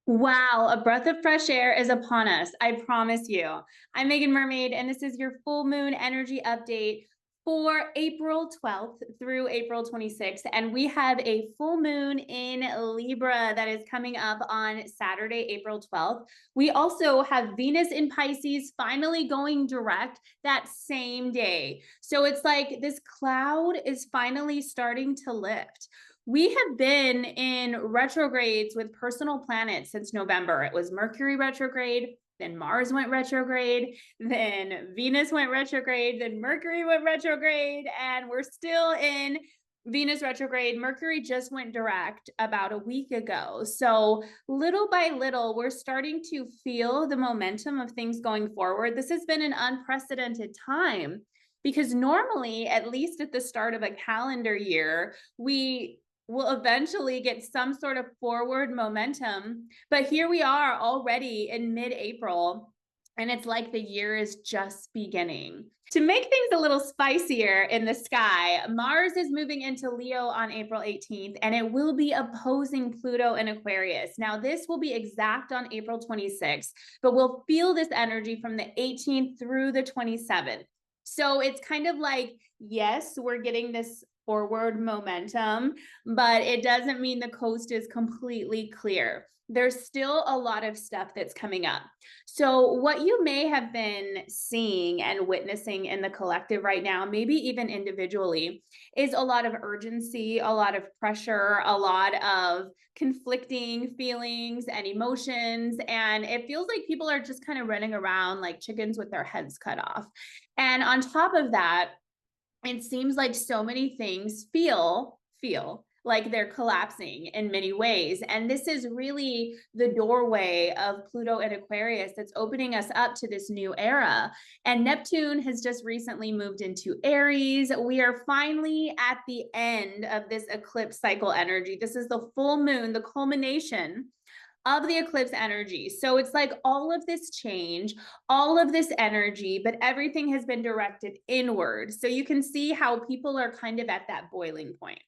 Wow, a breath of fresh air is upon us. I promise you. I'm Megan Mermaid, and this is your full moon energy update for April 12th through April 26th. And we have a full moon in Libra that is coming up on Saturday, April 12th. We also have Venus in Pisces finally going direct that same day. So it's like this cloud is finally starting to lift. We have been in retrogrades with personal planets since November. It was Mercury retrograde, then Mars went retrograde, then Venus went retrograde, then Mercury went retrograde, and we're still in Venus retrograde. Mercury just went direct about a week ago. So little by little, we're starting to feel the momentum of things going forward. This has been an unprecedented time because normally, at least at the start of a calendar year, we will eventually get some sort of forward momentum. But here we are already in mid-April, and it's like the year is just beginning. To make things a little spicier in the sky, Mars is moving into Leo on April 18th, and it will be opposing Pluto in Aquarius. Now, this will be exact on April 26th, but we'll feel this energy from the 18th through the 27th. So it's kind of like, yes, we're getting this forward momentum, but it doesn't mean the coast is completely clear. There's still a lot of stuff that's coming up. So what you may have been seeing and witnessing in the collective right now, maybe even individually, is a lot of urgency, a lot of pressure, a lot of conflicting feelings and emotions. And it feels like people are just kind of running around like chickens with their heads cut off. And on top of that, it seems like so many things feel like they're collapsing in many ways. And this is really the doorway of Pluto and Aquarius that's opening us up to this new era. And Neptune has just recently moved into Aries. We are finally at the end of this eclipse cycle energy. This is the full moon, the culmination of the eclipse energy. So it's like all of this change, all of this energy, but everything has been directed inward. So you can see how people are kind of at that boiling point.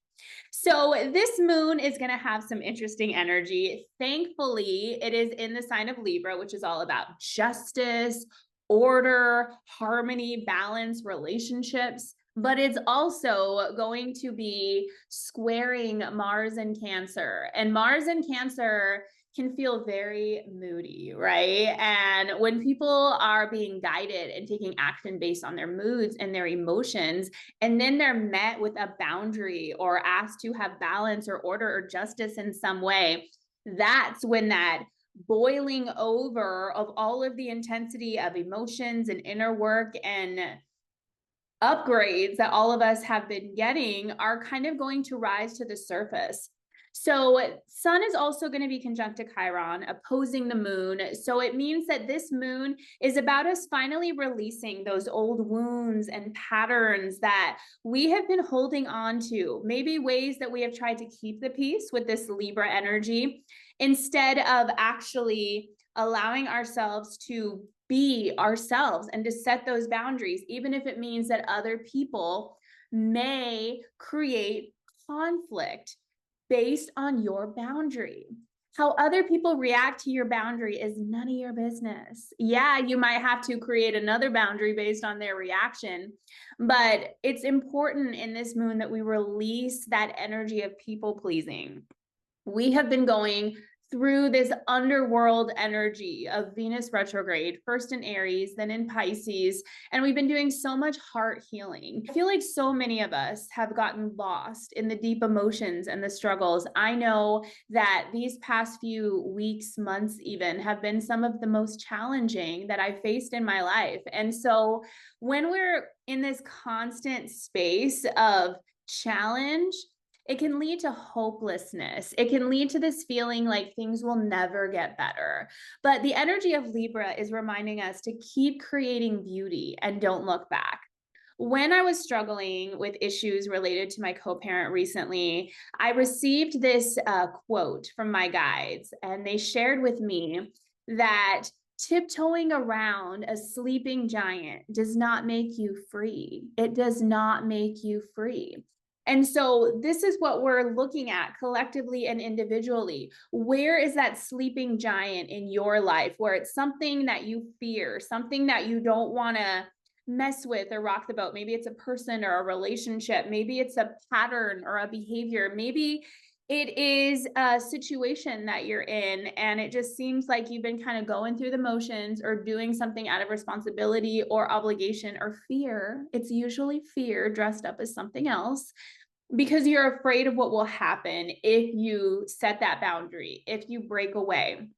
So this moon is going to have some interesting energy. Thankfully, it is in the sign of Libra, which is all about justice, order, harmony, balance, relationships. But it's also going to be squaring Mars and Cancer. And Mars and Cancer can feel very moody, right? And when people are being guided and taking action based on their moods and their emotions, and then they're met with a boundary or asked to have balance or order or justice in some way, that's when that boiling over of all of the intensity of emotions and inner work and upgrades that all of us have been getting are kind of going to rise to the surface. So Sun is also going to be conjunct to Chiron, opposing the moon. So it means that this moon is about us finally releasing those old wounds and patterns that we have been holding on to, maybe ways that we have tried to keep the peace with this Libra energy, instead of actually allowing ourselves to be ourselves and to set those boundaries, even if it means that other people may create conflict based on your boundary. How other people react to your boundary is none of your business. Yeah, you might have to create another boundary based on their reaction, but it's important in this moon that we release that energy of people pleasing. We have been going through this underworld energy of Venus retrograde, first in Aries, then in Pisces. And we've been doing so much heart healing. I feel like so many of us have gotten lost in the deep emotions and the struggles. I know that these past few weeks, months even, have been some of the most challenging that I've faced in my life. And so when we're in this constant space of challenge, it can lead to hopelessness. It can lead to this feeling like things will never get better. But the energy of Libra is reminding us to keep creating beauty and don't look back. When I was struggling with issues related to my co-parent recently, I received this quote from my guides, and they shared with me that tiptoeing around a sleeping giant does not make you free. It does not make you free. And so this is what we're looking at collectively and individually. Where is that sleeping giant in your life where it's something that you fear, something that you don't want to mess with or rock the boat? Maybe it's a person or a relationship. Maybe it's a pattern or a behavior. Maybe it is a situation that you're in and it just seems like you've been kind of going through the motions or doing something out of responsibility or obligation or fear. It's usually fear dressed up as something else because you're afraid of what will happen if you set that boundary, if you break away.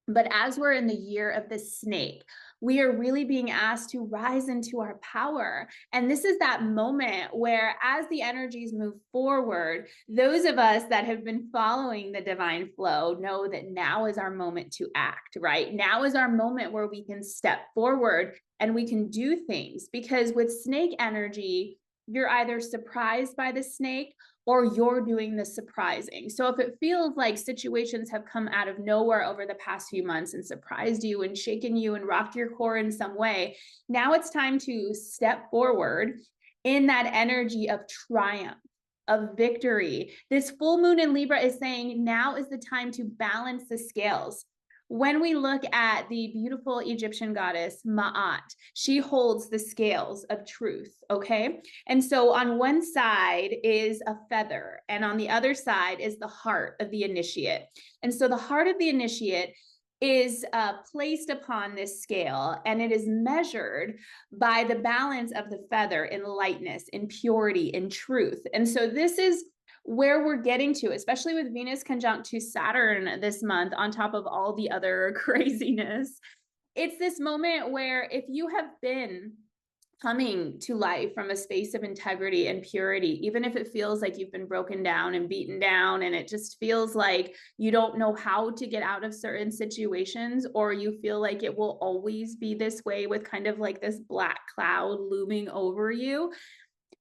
But as we're in the year of the snake, we are really being asked to rise into our power. And this is that moment where, as the energies move forward, those of us that have been following the divine flow know that now is our moment to act, right? Now is our moment where we can step forward and we can do things. Because with snake energy, you're either surprised by the snake or you're doing the surprising. So if it feels like situations have come out of nowhere over the past few months and surprised you and shaken you and rocked your core in some way, now it's time to step forward in that energy of triumph, of victory. This full moon in Libra is saying now is the time to balance the scales. When we look at the beautiful Egyptian goddess Ma'at, she holds the scales of truth, okay? And so on one side is a feather, and on the other side is the heart of the initiate. And so the heart of the initiate is placed upon this scale, and it is measured by the balance of the feather in lightness, in purity, in truth. And so this is where we're getting to, especially with Venus conjunct to Saturn this month, on top of all the other craziness. It's this moment where if you have been coming to life from a space of integrity and purity, even if it feels like you've been broken down and beaten down, and it just feels like you don't know how to get out of certain situations, or you feel like it will always be this way with kind of like this black cloud looming over you,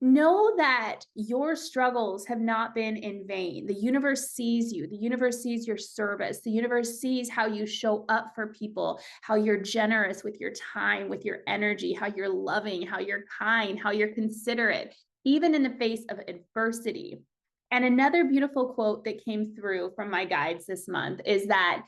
know that your struggles have not been in vain. The universe sees you. The universe sees your service. The universe sees how you show up for people, how you're generous with your time, with your energy, how you're loving, how you're kind, how you're considerate, even in the face of adversity. And another beautiful quote that came through from my guides this month is that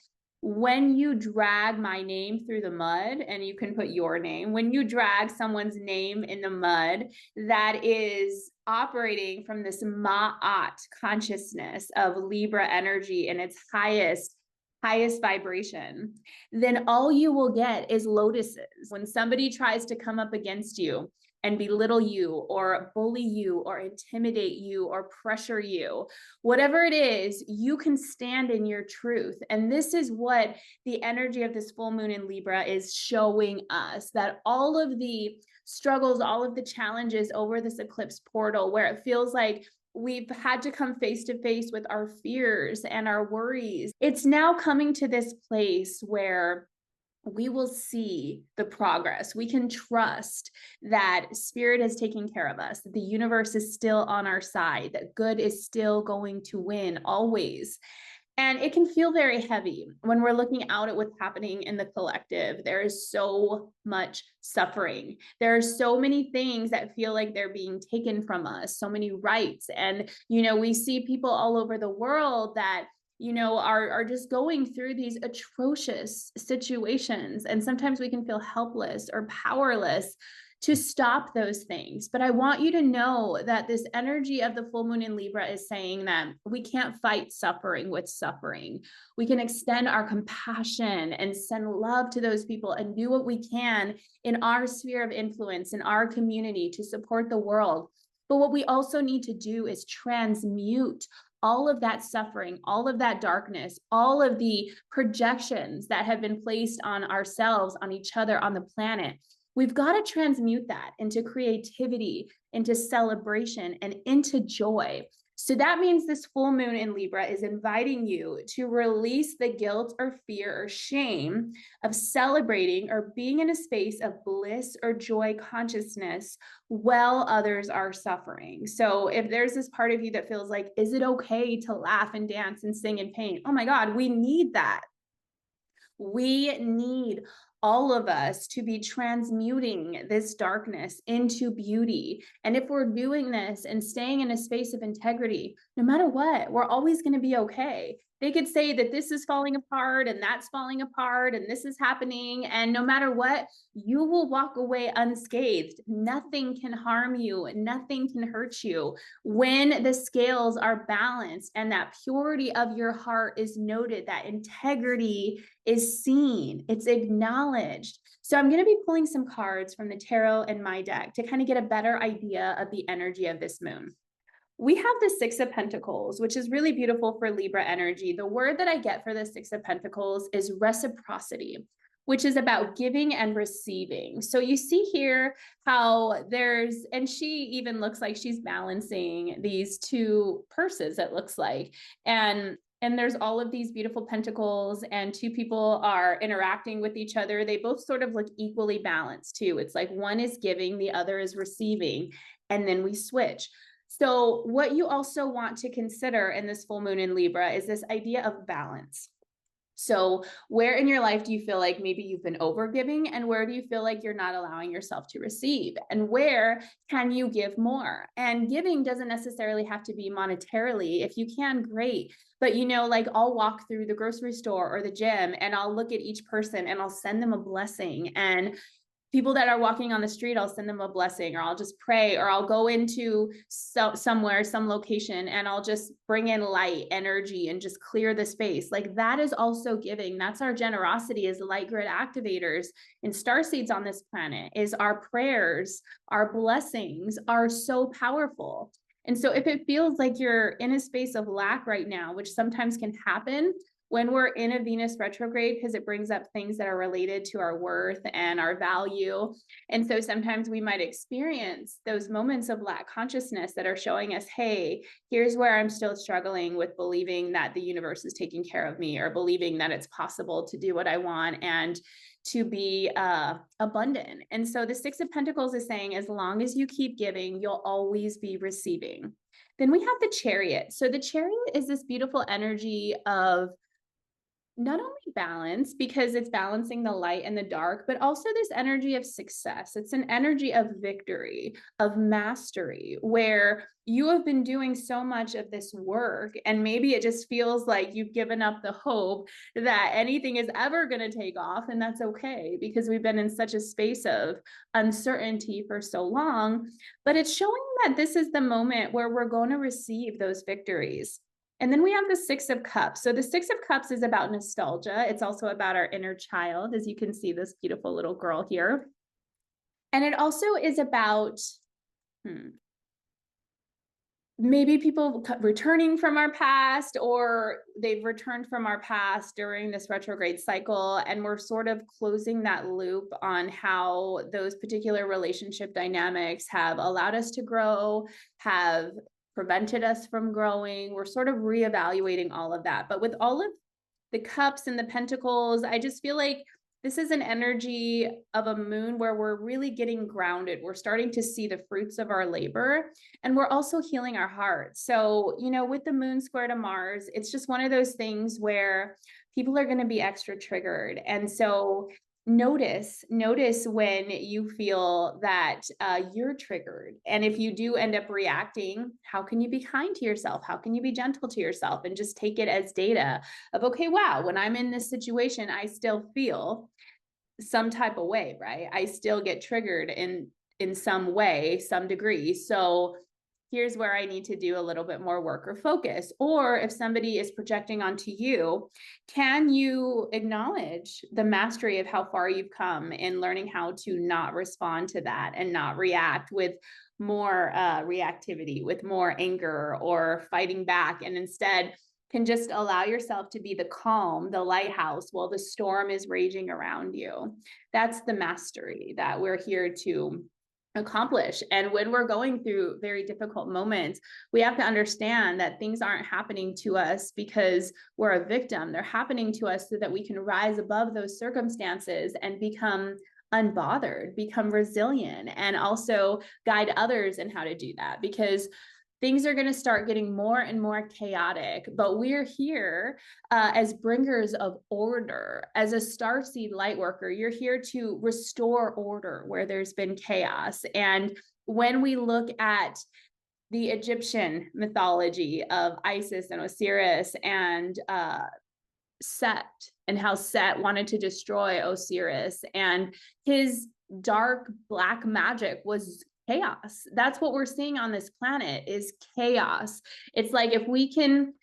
when you drag my name through the mud, and you can put your name, when you drag someone's name in the mud, that is operating from this Ma'at consciousness of Libra energy in its highest vibration, then all you will get is lotuses. When somebody tries to come up against you and belittle you or bully you or intimidate you or pressure you, whatever it is, you can stand in your truth. And this is what the energy of this full moon in Libra is showing us, that all of the struggles, all of the challenges over this eclipse portal, where it feels like we've had to come face to face with our fears and our worries, it's now coming to this place where we will see the progress. We can trust that spirit is taking care of us, that the universe is still on our side, that good is still going to win always. And it can feel very heavy when we're looking out at what's happening in the collective. There is so much suffering. There are so many things that feel like they're being taken from us, so many rights. And, we see people all over the world that are just going through these atrocious situations. And sometimes we can feel helpless or powerless to stop those things. But I want you to know that this energy of the full moon in Libra is saying that we can't fight suffering with suffering. We can extend our compassion and send love to those people and do what we can in our sphere of influence, in our community, to support the world. But what we also need to do is transmute all of that suffering, all of that darkness, all of the projections that have been placed on ourselves, on each other, on the planet. We've got to transmute that into creativity, into celebration, and into joy. So that means this full moon in Libra is inviting you to release the guilt or fear or shame of celebrating or being in a space of bliss or joy consciousness while others are suffering. So if there's this part of you that feels like, is it okay to laugh and dance and sing in pain? Oh my God, we need that. We need all of us to be transmuting this darkness into beauty. And if we're doing this and staying in a space of integrity, no matter what, we're always going to be okay. They could say that this is falling apart and that's falling apart and this is happening. And no matter what, you will walk away unscathed. Nothing can harm you. Nothing can hurt you when the scales are balanced and that purity of your heart is noted, that integrity is seen, it's acknowledged. So I'm going to be pulling some cards from the tarot and my deck to kind of get a better idea of the energy of this moon. We have the Six of Pentacles, which is really beautiful for Libra energy. The word that I get for the Six of Pentacles is reciprocity, which is about giving and receiving. So you see here how there's, and she even looks like she's balancing these two purses, it looks like. And there's all of these beautiful pentacles and two people are interacting with each other. They both sort of look equally balanced too. It's like one is giving, the other is receiving, and then we switch. So what you also want to consider in this full moon in Libra is this idea of balance. So where in your life do you feel like maybe you've been overgiving, and where do you feel like you're not allowing yourself to receive, and where can you give more? And giving doesn't necessarily have to be monetarily. If you can, great. But like I'll walk through the grocery store or the gym and I'll look at each person and I'll send them a blessing. And people that are walking on the street, I'll send them a blessing, or I'll just pray, or I'll go into somewhere, some location, and I'll just bring in light energy and just clear the space. Like that is also giving. That's our generosity as light grid activators and starseeds on this planet. Is our prayers, our blessings are so powerful. And so if it feels like you're in a space of lack right now, which sometimes can happen when we're in a Venus retrograde, because it brings up things that are related to our worth and our value. And so sometimes we might experience those moments of lack consciousness that are showing us, hey, here's where I'm still struggling with believing that the universe is taking care of me, or believing that it's possible to do what I want and to be abundant. And so the Six of Pentacles is saying, as long as you keep giving, you'll always be receiving. Then we have the Chariot. So the Chariot is this beautiful energy of not only balance, because it's balancing the light and the dark, but also this energy of success. It's an energy of victory, of mastery, where you have been doing so much of this work, and maybe it just feels like you've given up the hope that anything is ever going to take off. And that's okay, because we've been in such a space of uncertainty for so long. But it's showing that this is the moment where we're going to receive those victories. And then we have the Six of Cups. So the Six of Cups is about nostalgia. It's also about our inner child, as you can see this beautiful little girl here. And it also is about maybe people returning from our past, or they've returned from our past during this retrograde cycle. And we're sort of closing that loop on how those particular relationship dynamics have allowed us to grow, have prevented us from growing. We're sort of reevaluating all of that. But with all of the cups and the pentacles, I just feel like this is an energy of a moon where we're really getting grounded. We're starting to see the fruits of our labor, and we're also healing our hearts. So, with the moon square to Mars, it's just one of those things where people are going to be extra triggered. And so notice when you feel that you're triggered. And if you do end up reacting, how can you be kind to yourself? How can you be gentle to yourself, and just take it as data of, okay, wow, when I'm in this situation, I still feel some type of way, right? I still get triggered in some way, some degree. So here's where I need to do a little bit more work or focus. Or if somebody is projecting onto you, can you acknowledge the mastery of how far you've come in learning how to not respond to that and not react with more reactivity, with more anger or fighting back, and instead can just allow yourself to be the calm, the lighthouse while the storm is raging around you. That's the mastery that we're here to accomplish. And when we're going through very difficult moments, we have to understand that things aren't happening to us because we're a victim. They're happening to us so that we can rise above those circumstances and become unbothered, become resilient, and also guide others in how to do that. Because things are going to start getting more and more chaotic, but we're here as bringers of order. As a starseed light worker, you're here to restore order where there's been chaos. And when we look at the Egyptian mythology of Isis and Osiris and Set, and how Set wanted to destroy Osiris, and his dark black magic was chaos. That's what we're seeing on this planet, is chaos. It's like if we can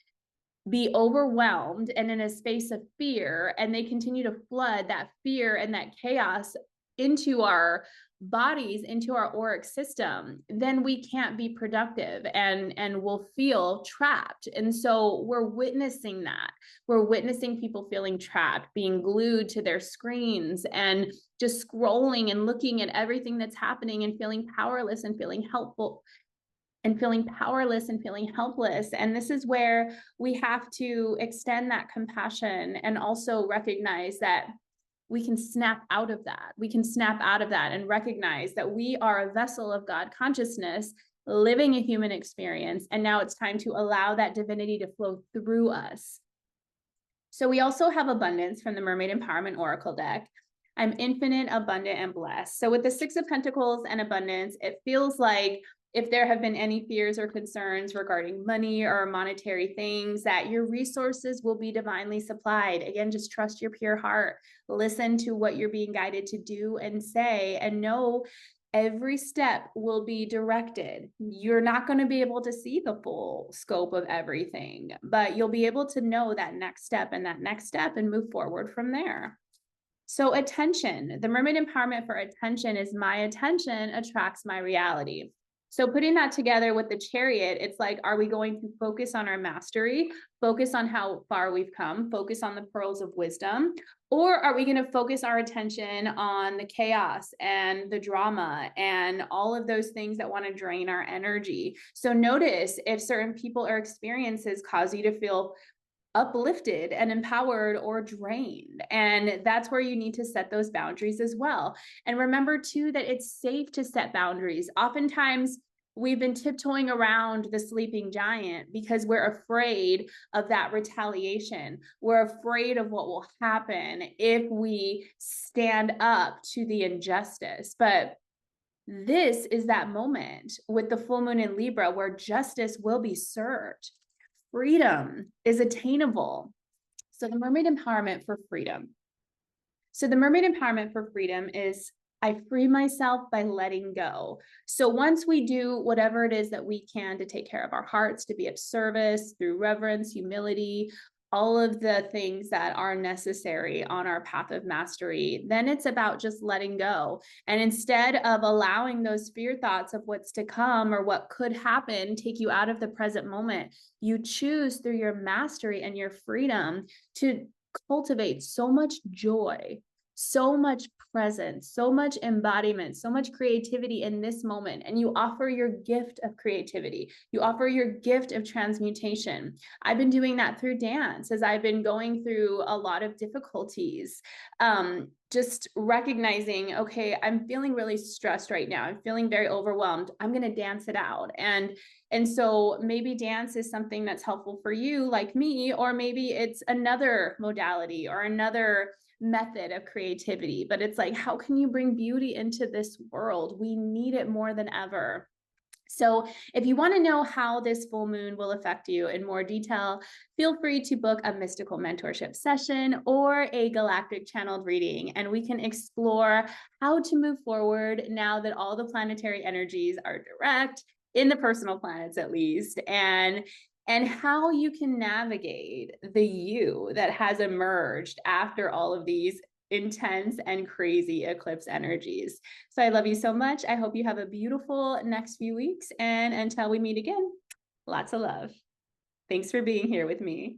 be overwhelmed and in a space of fear, and they continue to flood that fear and that chaos into our bodies, into our auric system, then we can't be productive, and we'll feel trapped. And so we're witnessing that. We're witnessing people feeling trapped, being glued to their screens and just scrolling and looking at everything that's happening and feeling powerless and feeling helpful and feeling powerless and feeling helpless. And this is where we have to extend that compassion and also recognize that we can snap out of that. We can snap out of that and recognize that we are a vessel of God consciousness living a human experience. And now it's time to allow that divinity to flow through us. So we also have abundance from the Mermaid Empowerment Oracle deck. I'm infinite, abundant, and blessed. So with the Six of Pentacles and abundance, it feels like if there have been any fears or concerns regarding money or monetary things, that your resources will be divinely supplied. Again, just trust your pure heart. Listen to what you're being guided to do and say, and know every step will be directed. You're not going to be able to see the full scope of everything, but you'll be able to know that next step and move forward from there. So attention, the Mermaid Empowerment for attention is my attention attracts my reality. So putting that together with the Chariot, it's like, are we going to focus on our mastery, focus on how far we've come, focus on the pearls of wisdom, or are we going to focus our attention on the chaos and the drama and all of those things that want to drain our energy? So notice if certain people or experiences cause you to feel uplifted and empowered or drained. And that's where you need to set those boundaries as well. And remember too, that it's safe to set boundaries. Oftentimes we've been tiptoeing around the sleeping giant because we're afraid of that retaliation. We're afraid of what will happen if we stand up to the injustice. But this is that moment with the full moon in Libra where justice will be served. Freedom is attainable. So the Mermaid Empowerment for freedom. So the Mermaid Empowerment for freedom is I free myself by letting go. So once we do whatever it is that we can to take care of our hearts, to be of service through reverence, humility, all of the things that are necessary on our path of mastery, then it's about just letting go. And instead of allowing those fear thoughts of what's to come or what could happen take you out of the present moment, you choose through your mastery and your freedom to cultivate so much joy, so much presence, so much embodiment, so much creativity in this moment. And you offer your gift of creativity. You offer your gift of transmutation. I've been doing that through dance as I've been going through a lot of difficulties. Just recognizing, okay, I'm feeling really stressed right now. I'm feeling very overwhelmed. I'm going to dance it out. And so maybe dance is something that's helpful for you, like me, or maybe it's another modality or another method of creativity. But it's like, how can you bring beauty into this world? We need it more than ever. So if you want to know how this full moon will affect you in more detail, feel free to book a mystical mentorship session or a galactic channeled reading, and we can explore how to move forward now that all the planetary energies are direct in the personal planets, at least, and how you can navigate the you that has emerged after all of these intense and crazy eclipse energies. So I love you so much. I hope you have a beautiful next few weeks. And until we meet again, lots of love. Thanks for being here with me.